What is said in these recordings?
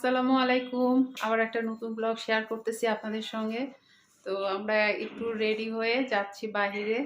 আসসালামু আলাইকুম। আবার একটা নতুন ব্লগ শেয়ার করতেছি আপনাদের সঙ্গে। তো আমরা একটু রেডি হয়ে যাচ্ছি বাহিরে।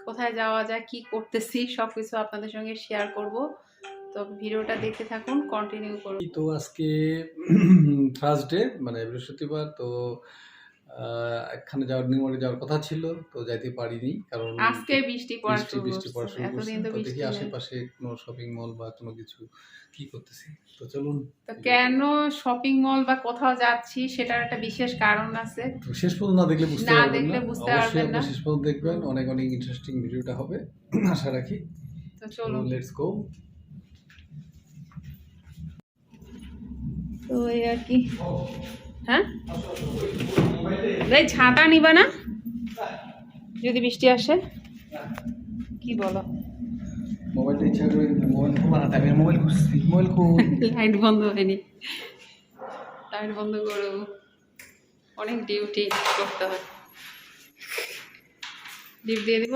কোথায় যাওয়া যায়, কি করতেছি সবকিছু আপনাদের সঙ্গে শেয়ার করব। তো ভিডিওটা দেখতে থাকুন, কন্টিনিউ করুন। তো আজকে থার্সডে মানে বৃহস্পতিবার। তো একখানে নিউমারে যাওয়ার কথা ছিল, তো যাইতে পারিনি কারণ আজকে বৃষ্টি পড়া শুরু বৃষ্টি পড়া করছে, শুরু করছে। এতদিন তো তো দেখি বৃষ্টি নেই। আশেপাশে কোনো শপিং মল বা কোনো কিছু কি করতেছি। তো চলুন। তো কেন শপিং মল বা কোথাও যাচ্ছি সেটার একটা বিশেষ কারণ আছে। তো শেষ পর্যন্ত না দেখলে বুঝতে না পারবেন দেখলে না। বুঝতে অবশ্যই পারবেন না। আপনার শেষ পর্যন্ত দেখবেন, অনেক অনেক ইন্টারেস্টিং ভিডিওটা হবে আশা রাখি। তো চলুন, লেটস গো। তো এই আর কি। হ্যাঁ, ছাতা নিবা না যদি বৃষ্টি আসে? কি বলো? মোবাইলটা ইচ্ছা করে মোবাইল খোলা না, আমি মোবাইল খুঁজছি, মোবাইল লাইট বন্ধ হয়নি, লাইট বন্ধ করো। অনেক ডিউটি করতে হয়। ডিপ দিয়ে দিব।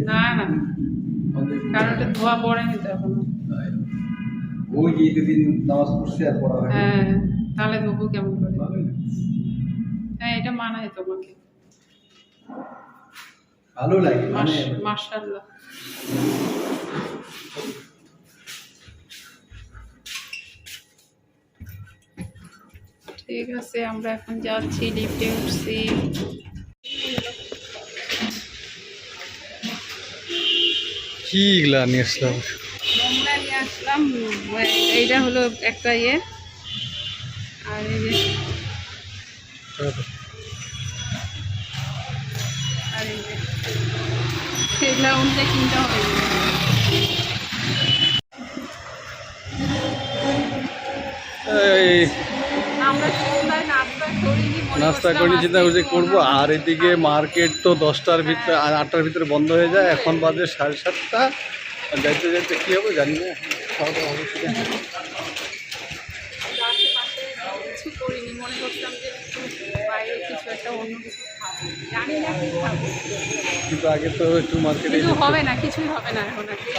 না না, কারণ এটা ধোয়া পড়েনি তো এখনো। ওই যে দুদিন নামাজ পড়ছে আর পড়া হয়। হ্যাঁ, তাহলে ধোবো কেমন করে? হ্যাঁ, এটা মানায় তোমাকে। ভালো লাগে মানে মাশাআল্লাহ। ঠিক আছে, আমরা এখন যাচ্ছি, লিফটে উঠছি। কি গুলা নিয়ে আসলাম? নোংরা নিয়ে আসলাম। এইটা হলো একটা ইয়ে, আর এই যে আর এই যে সেগুলা অনুযায়ী কিনতে হবে। এই আমরা সন্ধ্যায় নাস্তা করে চিন্তা করছি করবো, আর এদিকে মার্কেট তো 10টার ভিতরে আর 8টার ভিতরে বন্ধ হয়ে যায়। এখন বাজে 7:30। আর যাইতে যাইতে কী হবে জানি না। খাওয়া দাওয়া হবে সেটা। কিছু করিনি, মনে করছিলাম যে বাইরে কিছু একটা অন্য কিছু খাবো, জানি না কি খাবো, কিন্তু আগে তো একটু মার্কেটে কিন্তু হবে না, কিছুই হবে না এখন। আর কি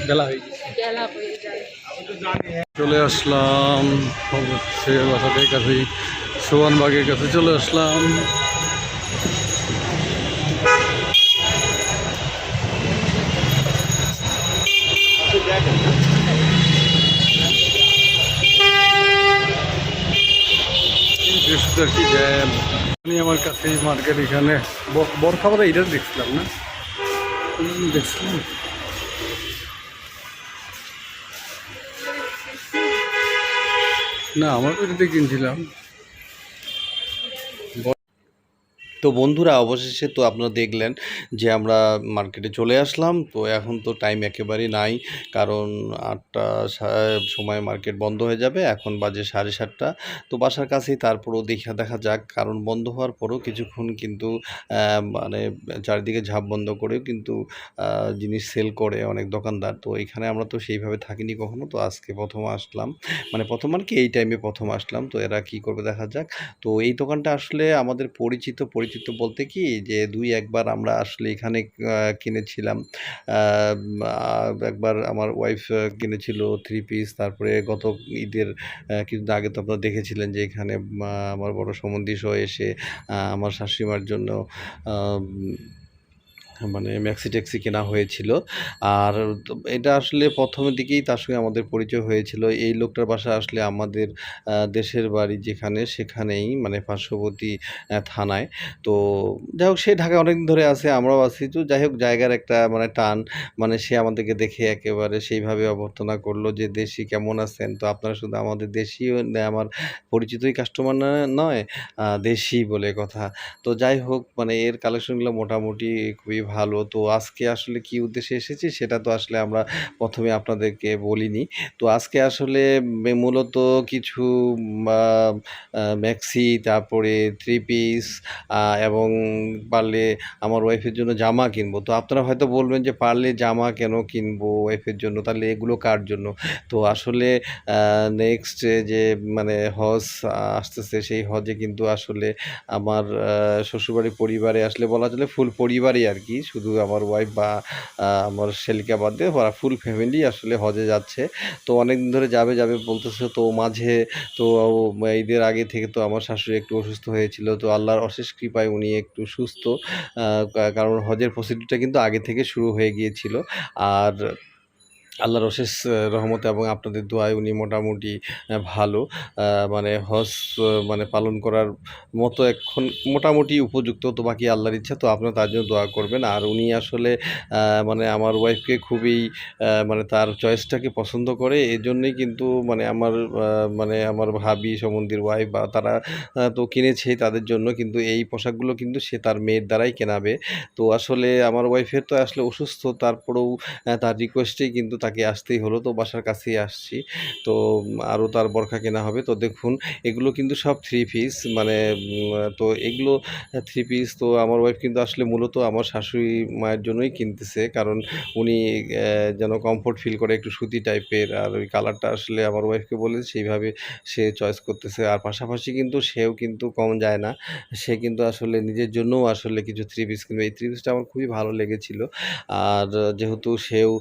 বেলা হয়ে গেছে, বেলা হয়ে যায়। চলে আসলাম হচ্ছে বাসাদের কাছে, সোয়ানবাগের কাছে চলে আসলাম। বৃহস্পতিবার কি জ্যাম। আমি আমার কাছে মার্কেট, এখানে বরখাবাদে এটা দেখছিলাম না, দেখছিলাম না, আমার ওইটাতে কিনছিলাম। তো বন্ধুরা, অবশেষে তো আপনারা দেখলেন যে আমরা মার্কেটে চলে আসলাম। তো এখন তো টাইম একেবারেই নাই, কারণ 8টা সময় মার্কেট বন্ধ হয়ে যাবে। এখন বাজে 7:30। তো বাসার কাছেই, তারপরেও দেখা যাক, কারণ বন্ধ হওয়ার পরেও কিছুক্ষণ কিন্তু মানে চারিদিকে ঝাঁপ বন্ধ করেও কিন্তু জিনিস সেল করে অনেক দোকানদার। তো এখানে আমরা তো সেইভাবে থাকিনি কখনো, তো আজকে প্রথম আসলাম, মানে প্রথম আর কি এই টাইমে প্রথম আসলাম। তো এরা কি করবে দেখা যাক। তো এই দোকানটা আসলে আমাদের পরিচিত বলতে কি, যে 2-1 বার আমরা আসলে এখানে কিনেছিলাম। একবার আমার ওয়াইফ কিনেছিল 3 পিস। তারপরে গত ঈদের কিছুদিন আগে তো আপনারা দেখেছিলেন যে এখানে আমার বড় সম্বন্ধী সহ এসে আমার শাশুড়িমার জন্য মানে ম্যাক্সি ট্যাক্সি কেনা হয়েছিল। আর এটা আসলে প্রথমের দিকেই তার সঙ্গে আমাদের পরিচয় হয়েছিল। এই লোকটার বাসা আসলে আমাদের দেশের বাড়ি যেখানে, সেখানেই, মানে পার্শ্ববর্তী থানায়। তো যাই হোক, সে ঢাকায় অনেকদিন ধরে আছে, আমরাও আছি। তো যাই হোক, জায়গার একটা মানে টান, মানে সে আমাদেরকে দেখে একেবারে সেইভাবে অভ্যর্থনা করলো যে দেশি কেমন আছেন। তো আপনারা শুধু আমাদের দেশিও আমার পরিচিতই কাস্টমার নয়, দেশি বলে কথা। তো যাই হোক, মানে এর কালেকশনগুলো মোটামুটি খুবই ভালো। তো আজকে আসলে কী উদ্দেশ্যে এসেছি সেটা তো আসলে আমরা প্রথমে আপনাদেরকে বলিনি। তো আজকে আসলে মূলত কিছু আ আ ম্যাক্সি, তারপরে থ্রি পিস এবং পারলে আমার ওয়াইফের জন্য জামা কিনবো। তো আপনারা হয়তো বলবেন যে পারলে জামা কেন কিনবো ওয়াইফের জন্য? তাহলে এগুলো কার জন্য? তো আসলে নেক্সট যে মানে হজ আসতেছে, সেই হজে কিন্তু আসলে আমার শ্বশুরবাড়ির পরিবারে আসলে বলা চলে ফুল পরিবারই আরকি। শুধু আমার ওয়াইফ বা আমার শ্যালিকা বাদ দিয়ে ওরা ফুল ফ্যামিলি আসলে হজে যাচ্ছে। তো অনেকদিন ধরে যাবে, যাবে বলতেছে। তো মাঝে তো ঈদের আগে থেকে তো আমার শাশুড়ি একটু অসুস্থ হয়েছিল। তো আল্লাহর অশেষ কৃপায় উনি একটু সুস্থ। আ কারণ হজের প্রসিডিউরটা কিন্তু আগে থেকে শুরু হয়ে গিয়েছিল। আর আল্লাহর অশেষ রহমতে এবং আপনাদের দোয়ায় উনি মোটামুটি ভালো। মানে হজ মানে পালন করার মতো এখন মোটামুটি উপযুক্ত। তো বাকি আল্লাহর ইচ্ছা। তো আপনারা তার জন্য দোয়া করবেন। আর উনি আসলে মানে আমার ওয়াইফকে খুবই মানে তার চয়েসটাকে পছন্দ করে। এজন্যই কিন্তু মানে মানে আমার ভাবি, সম্বন্ধীর ওয়াইফ বা তারা তো কিনেছেই তাদের জন্য। কিন্তু এই পোশাকগুলো কিন্তু সে তার মেয়ের দ্বারাই কেনাবে। তো আসলে আমার ওয়াইফের তো আসলে অসুস্থ, তারপরেও তার রিকোয়েস্টেই কিন্তু তাকে আসতেই হলো। তো বাসার কাছেই আসছি। তো আরও তার বোরখা কেনা হবে। তো দেখুন এগুলো কিন্তু সব থ্রি পিস মানে তো এগুলো থ্রি পিস তো আমার ওয়াইফ কিন্তু আসলে মূলত আমার শাশুড়ি মায়ের জন্যই কিনতেছে। কারণ উনি যেন কমফোর্ট ফিল করে, একটু সুতি টাইপের। আর ওই কালারটা আসলে আমার ওয়াইফকে বলে সেইভাবে সে চয়েস করতেছে। আর পাশাপাশি কিন্তু সেও কিন্তু কম যায় না। সে কিন্তু আসলে নিজের জন্যও আসলে কিছু থ্রি পিস কিনবে। এই থ্রি পিসটা আমার খুবই ভালো লেগেছিল। আর যেহেতু সেও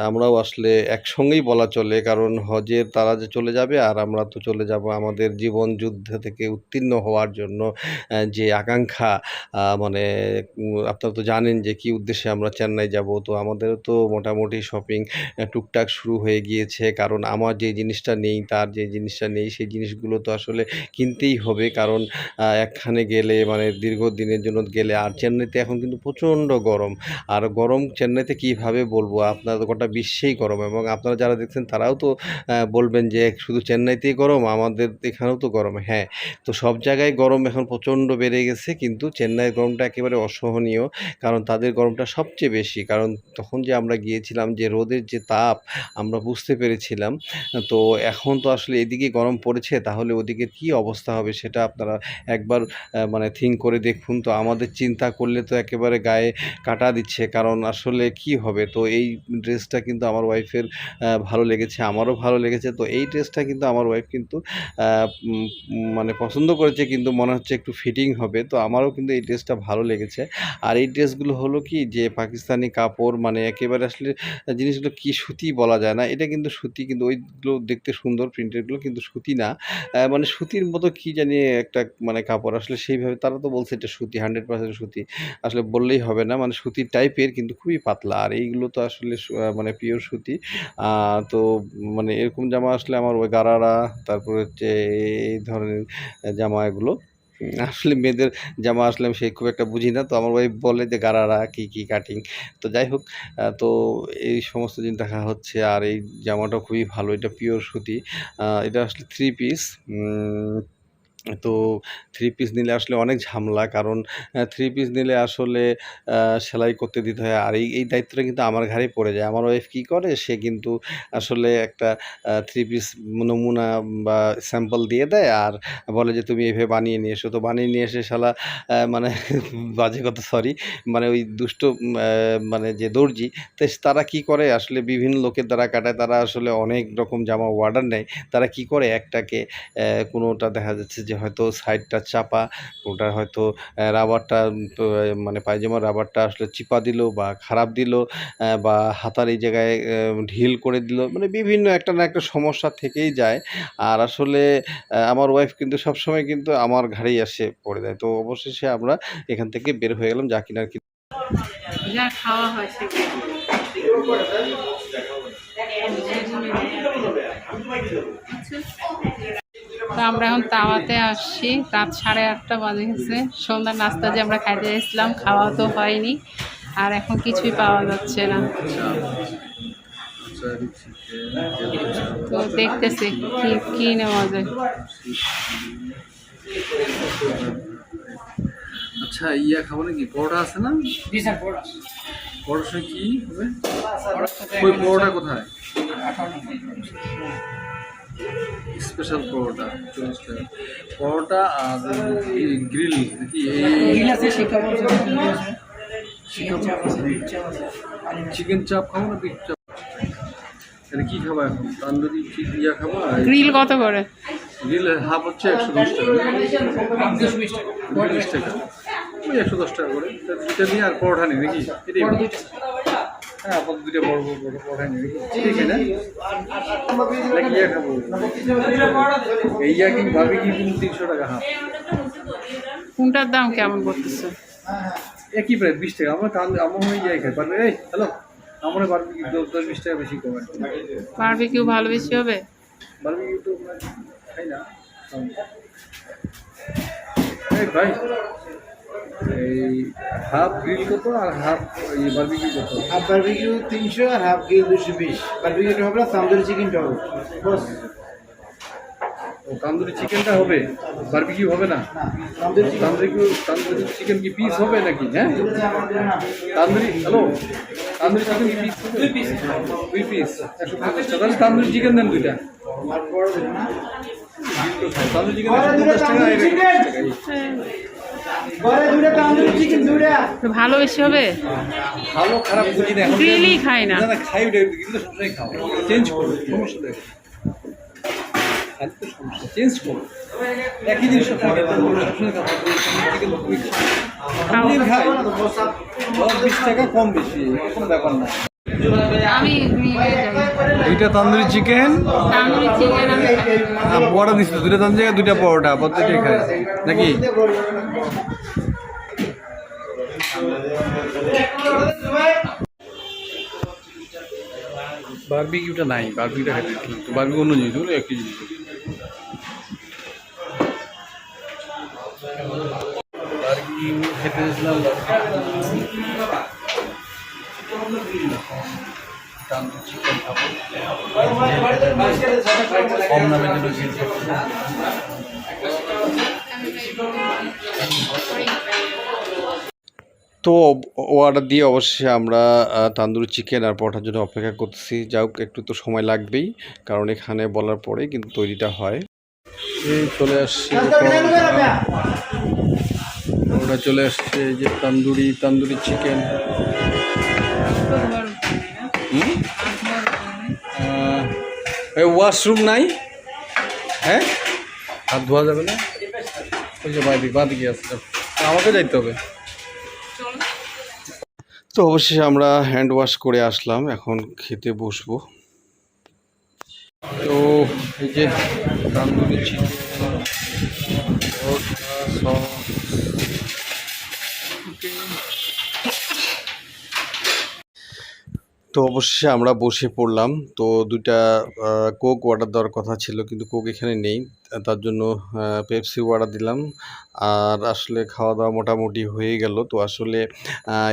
আমরাও আসলে একসঙ্গেই বলা চলে, কারণ হজের তারা যে চলে যাবে আর আমরা তো চলে যাব আমাদের জীবন যুদ্ধ থেকে উত্তীর্ণ হওয়ার জন্য। যে আকাঙ্ক্ষা মানে আপনারা তো জানেন যে কী উদ্দেশ্যে আমরা চেন্নাই যাব। তো আমাদেরও তো মোটামুটি শপিং টুকটাক শুরু হয়ে গিয়েছে। কারণ আমার যে জিনিসটা নেই, তার যে জিনিসটা নেই, সেই জিনিসগুলো তো আসলে কিনতেই হবে। কারণ একখানে গেলে মানে দীর্ঘদিনের জন্য গেলে, আর চেন্নাইতে এখন কিন্তু প্রচণ্ড গরম। আর গরম চেন্নাইতে কীভাবে বলবো, আপনার গোটা বিশ্বেই গরম। এবং আপনারা যারা দেখছেন তারাও তো বলবেন যে শুধু চেন্নাইতেই গরম, আমাদের এখানেও তো গরম। হ্যাঁ, তো সব জায়গায় গরম এখন প্রচণ্ড বেড়ে গেছে, কিন্তু চেন্নাইয়ের গরমটা একেবারে অসহনীয়। কারণ তাদের গরমটা সবচেয়ে বেশি। কারণ তখন যে আমরা গিয়েছিলাম, যে রোদের যে তাপ আমরা বুঝতে পেরেছিলাম। তো এখন তো আসলে এদিকে গরম পড়েছে, তাহলে ওদিকের কী অবস্থা হবে সেটা আপনারা একবার মানে থিঙ্ক করে দেখুন। তো আমাদের চিন্তা করলে তো একেবারে গায়ে কাঁটা দিচ্ছে। কারণ আসলে কি হবে? তো এই ড্রেসটা কিন্তু আমার ওয়াইফের ভালো লেগেছে, আমারও ভালো লেগেছে। তো এই ড্রেসটা কিন্তু আমার ওয়াইফ কিন্তু মানে পছন্দ করেছে, কিন্তু মনে হচ্ছে একটু ফিটিং হবে। তো আমারও কিন্তু এই ড্রেসটা ভালো লেগেছে। আর এই ড্রেসগুলো হলো কি, যে পাকিস্তানি কাপড়, মানে একেবারে আসলে জিনিসগুলো কি সুতি বলা যায় না। এটা কিন্তু সুতি, কিন্তু ওইগুলো দেখতে সুন্দর, প্রিন্টেডগুলো কিন্তু সুতি না। মানে সুতির মতো কি জানি একটা মানে কাপড়, আসলে সেইভাবে তারা তো বলছে এটা সুতি, 100% সুতি। আসলে বললেই হবে না, মানে সুতির টাইপের কিন্তু খুবই পাতলা। আর এইগুলো তো আসলে মানে পিওর সুতি। তো মানে এরকম জামা আসলে আমার ওই গারারা, তারপরে হচ্ছে এই ধরনের জামা এগুলো আসলে মেয়েদের জামা আসলে আমি সেই খুব একটা বুঝি না। তো আমার ওয়াইফ বলে যে গারারা কি কাটিং। তো যাই হোক, তো এই সমস্ত জিনিস দেখা হচ্ছে। আর এই জামাটাও খুবই ভালো, এটা পিওর সুতি। এটা আসলে থ্রি পিস। তো থ্রি পিস নিলে আসলে অনেক ঝামেলা। কারণ থ্রি পিস নিলে আসলে সেলাই করতে দিতে হয়। আর এই দায়িত্বটা কিন্তু আমার ঘাড়েই পড়ে যায়। আমার ওয়াইফ কী করে, সে কিন্তু আসলে একটা থ্রি পিস নমুনা বা স্যাম্পল দিয়ে দেয়, আর বলে যে তুমি এভাবে বানিয়ে নিয়ে এসো। তো বানিয়ে নিয়ে এসে শালা মানে বাজে কথা, সরি, মানে ওই দুষ্ট মানে যে দর্জি, তো তারা কী করে আসলে বিভিন্ন লোকের দ্বারা কাটায়। তারা আসলে অনেক রকম জামা অর্ডার নেয়। তারা কী করে, একটাকে কোনোটা দেখা যাচ্ছে যে হয়তো সাইডটা চাপা, কোনোটা হয়তো রাবারটা তো মানে পায়জামার রাবারটা আসলে চিপা দিল বা খারাপ দিল, বা হাতার এই জায়গায় ঢিল করে দিল। মানে বিভিন্ন একটা না একটা সমস্যা থেকেই যায়। আর আসলে আমার ওয়াইফ কিন্তু সবসময় কিন্তু আমার ঘাড়েই এসে পড়ে যায়। তো অবশেষে আমরা এখান থেকে বের হয়ে গেলাম, যা কিনার যা খাওয়া হয় সেগুলো। তো আমরা এখন তাওয়াতে আসছি, রাত 8:30 বাজে গেছে। সন্ধ্যার নাস্তা যে আমরা খাইতে গেছিলাম, খাওয়া তো হয়নি, আর এখন কিছুই পাওয়া যাচ্ছে না। তো দেখতেছি কি নেওয়া যায়। আচ্ছা ইয়া খাবো নাকি? পরোটা আছে না? জি স্যার, পড়া পরোটার সঙ্গে কি হবে? ওই পরোটা কোথায়? স্পেশাল পরোটা 40 টাকা। পরোটা আর গ্রিল নাকি? গ্রিল আছে, শিক্ষা আছে, চিকেন চাপ আছে, বিফ চাপ আছে, চিকেন চাপ খাবো না বিফ চাপ? তাহলে কি খাবো এখন? তান্দুরি ইয়া খাবো না? গ্রিল কত করে? গ্রিল হাফ হচ্ছে 110 টাকা। 220 টাকা, 20 টাকা, ওই 110 টাকা করে। দুটা নিয়ে আর পরোটা নেই নাকি? এটাই ভালো। হ্যাঁ আপাতত দুটো বড় বড় পরোটা নিয়ে নাকি? ঠিক আছে না? নাকি ইয়া খাবো? এই ইয়া কি ভাবি কি 300 টাকা হাফ। কোনটার দাম কেমন করতেছে? একই প্রায় 20 টাকা। আমার আমার হয়ে যায় খাই পারবে। এই হ্যালো, আমার বারবিকিউ 10-20 টাকা বেশি কমে। বারবিকিউ ভালো বেশি হবে? বারবিকিউ তো খাই না। এই ভাই, এই হাফ গ্রিল কত আর হাফ বারবিকিউ কত? হাফ বারবিকিউ 300 আর হাফ গ্রিল 220। বারবিকিউটা হবে না, তান্দুরি চিকেনটা হবে। বস, ও তান্দুরি চিকেনটা হবে, বারবিকিউ হবে না? তান্দুরি চিকেন তান্দুরি চিকেন কি পিস হবে নাকি? হ্যাঁ তান্দুরি, হ্যালো, তান্দুরি চিকেন কি পিস হবে? 2 পিস 150 টাকা। তাহলে তান্দুরি চিকেন দেন 2টা। আর বড় দেবে না। তান্দুরি চিকেন 150 টাকা। ঘরে দুটো তান্দুরি চিকেন, দুটো। ভালো বেশি হবে? ভালো খারাপ বুঝি না, এখন গ্রিলই খাই না। না খাই ওটা, কিন্তু সবসময় খাও, চেঞ্জ করো, সমস্যা নেই। খাদ্য সমস্যা চেঞ্জ করো, একই জিনিস থাকে সবসময় খাও। চিকেন তুমি খাও, খাই 10-20 টাকা কম বেশি, কোনো ব্যাপার না। আমি গ্রিলে যাই। 2টা তান্দুরি চিকেন তান্দুরি চিকেন আমি খাই। পরোটা দিচ্ছিল, 2টা তান্দুরি চিকেন 2টা পরোটা, প্রত্যেকটাই খায় নাকি? বারবিকিউটা নাই, বারবিকিউটা খেতে দিচ্ছিলাম তো। বারবিকিউ অন্য জিনিস, ওগুলো একই জিনিস। বারবিকিউ খেতে দিয়েছিলাম, তান্দুরি চিকেন খাবো, কম দামের জন্য গ্রিল খাবো। তো অর্ডার দিয়ে অবশ্যই আমরা তান্দুরি চিকেন আর পরোটার জন্য অপেক্ষা করতেছি। যাই হোক, একটু তো সময় লাগবেই, কারণ এখানে বলার পরে কিন্তু তৈরিটা হয়। এই চলে আসছে, ওটা চলে আসছে, এই যে তান্দুরি চিকেন। এই ওয়াশরুম নাই? হ্যাঁ, হাত ধোয়া যাবে না? ওই যে বাঁদিকে আছে, আমাকে যাইতে হবে। তো অবশ্যই আমরা হ্যান্ড ওয়াশ করে আসলাম, এখন খেতে বসবো। তো এই যে তান্দুরি চিকেন, তো অবশ্যই আমরা বসে পড়লাম। তো 2টা কোক অর্ডার দেওয়ার কথা ছিল, কিন্তু কোক এখানে নেই, তার জন্য পেপসি অর্ডার দিলাম। আর আসলে খাওয়া দাওয়া মোটামুটি হয়ে গেল। তো আসলে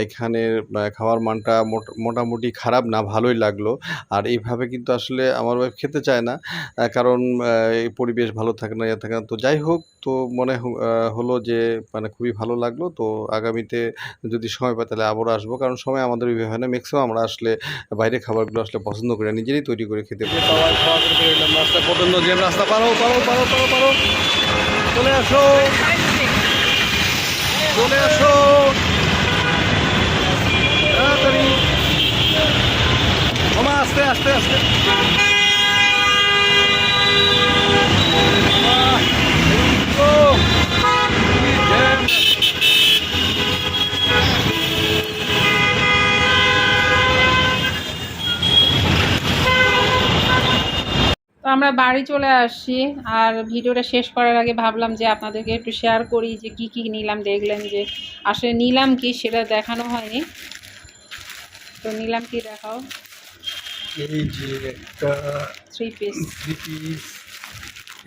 এখানের খাওয়ার মানটা মোটামুটি খারাপ না, ভালোই লাগলো। আর এইভাবে কিন্তু আসলে আমার ওয়াইফ খেতে চায় না, কারণ এই পরিবেশ ভালো থাকে না, ইয়ে থাকে না। তো যাই হোক, তো মনে হলো যে মানে খুবই ভালো লাগলো। তো আগামীতে যদি সময় পাই তাহলে আবারও আসবো, কারণ সময় আমাদের ওইভাবে হয় না। ম্যাক্সিমাম আমরা আসলে বাইরে খাবারগুলো আসলে পছন্দ করি না, নিজেরই তৈরি করে খেতে পারি। খাওয়া করে বেরোলাম রাস্তা পর্যন্ত। যে রাস্তা পারো চলে আসো, চলে আসো তাড়াতাড়ি, ক্ষমা, আস্তে আস্তে আস্তে। তো আমরা বাড়ি চলে আসছি, আর ভিডিওটা শেষ করার আগে ভাবলাম যে আপনাদেরকে একটু শেয়ার করি যে কি কি নিলাম। দেখলেন যে আসলে নিলাম কি সেটা দেখানো হয়নি। তো নিলাম কি দেখাও। এই যে একটা 3 পিস,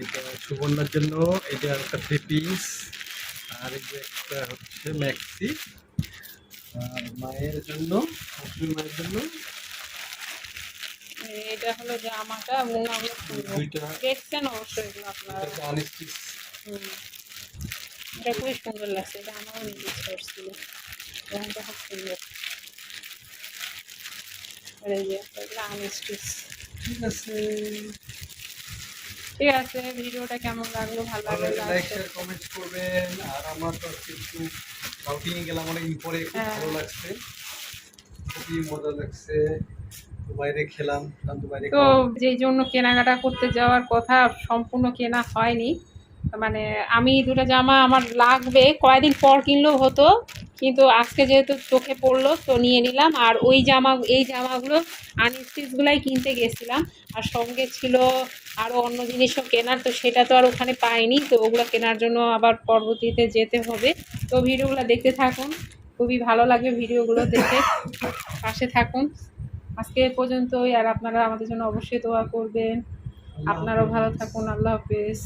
এটা সুবর্ণার জন্য, এটা একটা 3 পিস, আর এই যে একটা হচ্ছে ম্যাক্সি, আর মায়ের জন্য, শাশুড়ি মায়ের জন্য এটা হলো জামাটা এবং আমরা দুইটা দেখছেন অবশ্যই এগুলো আপনারা। আনস্টিচ। এটা খুবই সুন্দর লাগছে, এটা আমারও নিতে ইচ্ছে করছিল, রঙটা খুব সুন্দর। আর এই যে এগুলো আনস্টিচ। ঠিক আছে, ঠিক আছে, ভিডিওটা কেমন লাগলো, ভালো ভালো লাগলে লাইক শেয়ার কমেন্ট করবেন। আর আমার তো আজকে একটু আউটিংয়ে গেলাম অনেকদিন পরে, খুব হ্যাঁ। ভালো লাগছে, খুবই মজা লাগছে। তো বাইরে খেলাম, শান্ত বাইরে তো খাওয়া। যেই জন্য কেনাকাটা করতে যাওয়ার কথা সম্পূর্ণ কেনা হয়নি, মানে আমি দুটো জামা আমার লাগবে, কয়েকদিন পর কিনলেও হতো, কিন্তু আজকে যেহেতু চোখে পড়লো তো নিয়ে নিলাম। আর এই জামাগুলো আনস্টিচগুলাই কিনতে গেছিলাম, আর সঙ্গে ছিল আরও অন্য জিনিসও কেনার, তো সেটা তো আর ওখানে পাইনি, তো ওগুলো কেনার জন্য আবার পরবর্তীতে যেতে হবে। তো ভিডিওগুলো দেখতে থাকুন, খুবই ভালো লাগে ভিডিওগুলো দেখে, পাশে থাকুন। আজকে এ পর্যন্তই, আর আপনারা আমাদের জন্য অবশ্যই দোয়া করবেন। আপনারাও ভালো থাকুন, আল্লাহ হাফেজ।